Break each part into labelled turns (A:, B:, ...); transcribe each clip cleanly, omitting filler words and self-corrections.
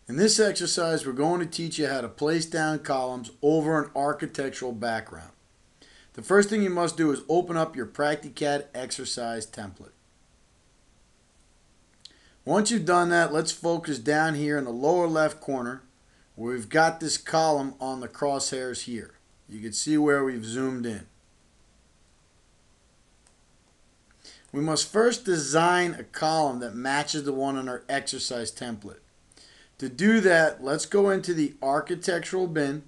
A: In this exercise, we're going to teach you how to place down columns over an architectural background. The first thing you must do is open up your PractiCAD exercise template. Once you've done that, let's focus down here in the lower left corner where we've got this column on the crosshairs here. You can see where we've zoomed in. We must first design a column that matches the one on our exercise template. To do that, let's go into the architectural bin,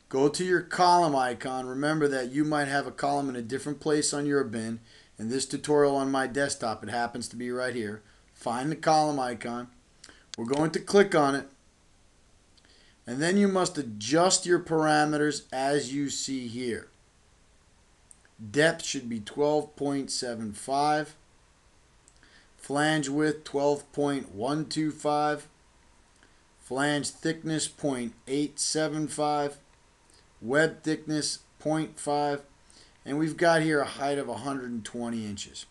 A: go to your column icon. Remember that you might have a column in a different place on your bin. In this tutorial on my desktop, it happens to be right here. Find the column icon. We're going to click on it. And then you must adjust your parameters as you see here. Depth should be 12.75. Flange width 12.125. Flange thickness 0.875. Web thickness 0.5. And we've got here a height of 120 inches.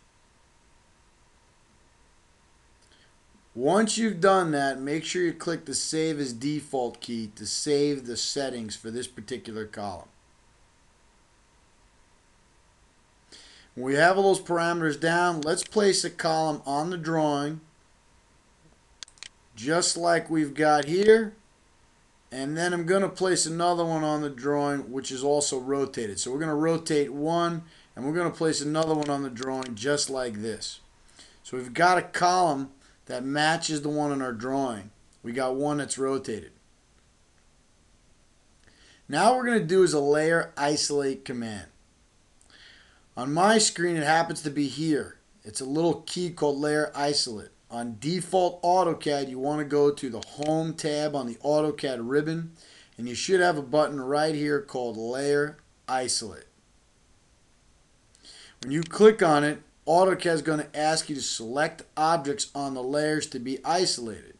A: Once you've done that, make sure you click the Save as Default key to save the settings for this particular column. When we have all those parameters down, let's place a column on the drawing just like we've got here. And then I'm going to place another one on the drawing which is also rotated. So we're going to rotate one and we're going to place another one on the drawing just like this. So we've got a column that matches the one in our drawing. We got one that's rotated. Now what we're going to do is a layer isolate command. On my screen it happens to be here. It's a little key called layer isolate. On default AutoCAD you want to go to the Home tab on the AutoCAD ribbon and you should have a button right here called layer isolate. When you click on it, AutoCAD is going to ask you to select objects on the layers to be isolated.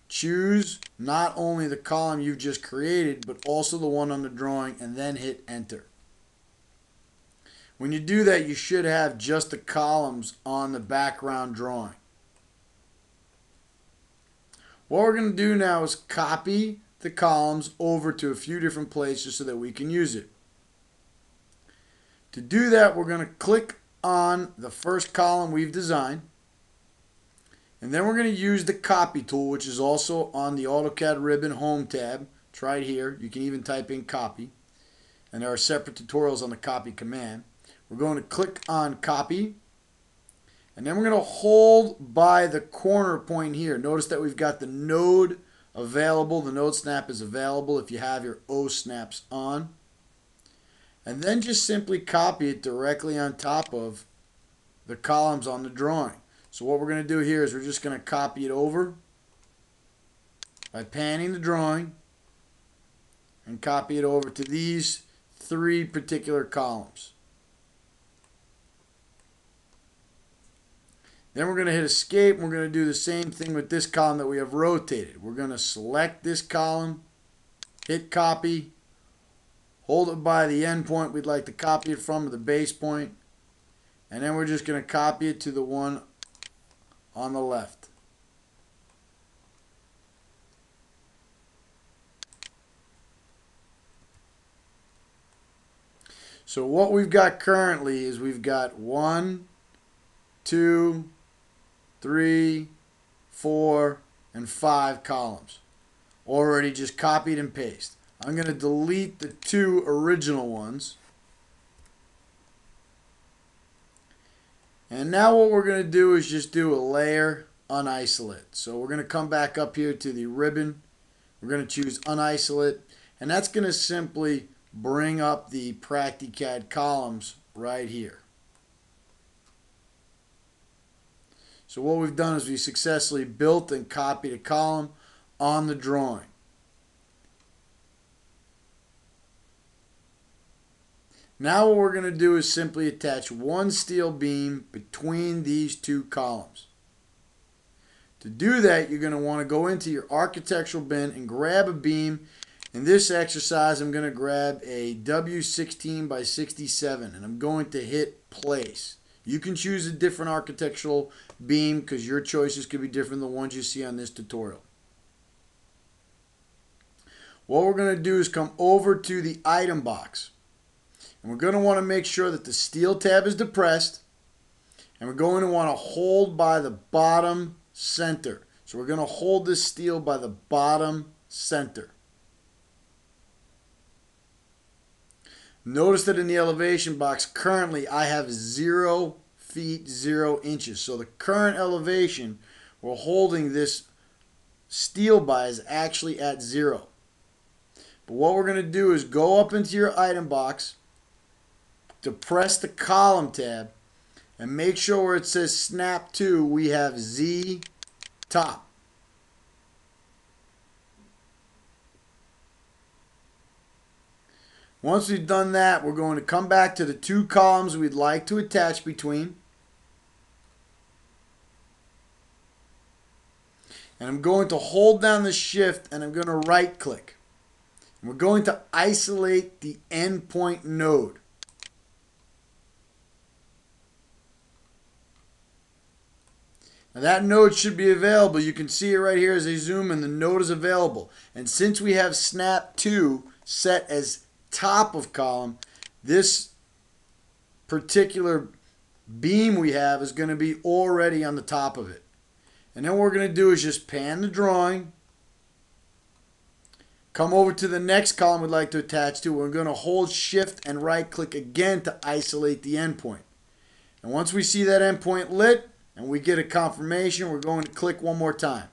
A: Choose not only the column you've just created, but also the one on the drawing, and then hit enter. When you do that, you should have just the columns on the background drawing. What we're going to do now is copy the columns over to a few different places so that we can use it. To do that, we're going to click on the first column we've designed, and then we're going to use the copy tool, which is also on the AutoCAD ribbon Home tab. It's right here. You can even type in copy, and there are separate tutorials on the copy command. We're going to click on copy, and then we're going to hold by the corner point here. Notice that we've got the node available. The node snap is available if you have your O snaps on. And then just simply copy it directly on top of the columns on the drawing. So what we're going to do here is we're just going to copy it over by panning the drawing and copy it over to these three particular columns. Then we're going to hit escape and we're going to do the same thing with this column that we have rotated. We're going to select this column, hit copy, hold it by the endpoint we'd like to copy it from, the base point, and then we're just going to copy it to the one on the left. So what we've got currently is we've got 1, 2, 3, 4, and 5 columns already just copied and pasted. I'm going to delete the 2 original ones. And now what we're going to do is just do a layer unisolate. So we're going to come back up here to the ribbon. We're going to choose unisolate. And that's going to simply bring up the PractiCAD columns right here. So what we've done is we successfully built and copied a column on the drawing. Now what we're going to do is simply attach one steel beam between these 2 columns. To do that, you're going to want to go into your architectural bin and grab a beam. In this exercise, I'm going to grab a W16 by 67 and I'm going to hit place. You can choose a different architectural beam because your choices could be different than the ones you see on this tutorial. what we're going to do is come over to the item box. And we're going to want to make sure that the steel tab is depressed. And we're going to want to hold by the bottom center. So we're going to hold this steel by the bottom center. Notice that in the elevation box, currently I have 0 feet 0 inches. So the current elevation we're holding this steel by is actually at 0. But what we're going to do is go up into your item box, depress the column tab, and make sure where it says snap to, we have Z top. Once we've done that, we're going to come back to the 2 columns we'd like to attach between. And I'm going to hold down the shift and I'm going to right click. And we're going to isolate the endpoint node. Now that node should be available. You can see it right here as I zoom in. The node is available. And since we have snap to set as top of column, this particular beam we have is going to be already on the top of it. And then what we're going to do is just pan the drawing, come over to the next column we'd like to attach to. We're going to hold shift and right click again to isolate the endpoint. And once we see that endpoint lit and we get a confirmation, we're going to click one more time.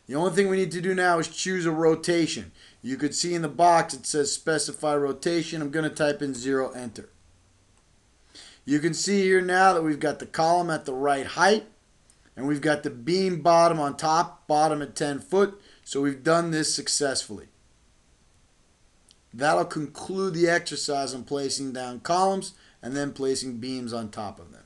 A: The only thing we need to do now is choose a rotation. You could see in the box it says specify rotation. I'm going to type in 0, enter. You can see here now that we've got the column at the right height and we've got the beam bottom on top, bottom at 10 foot. So we've done this successfully. That'll conclude the exercise on placing down columns and then placing beams on top of them.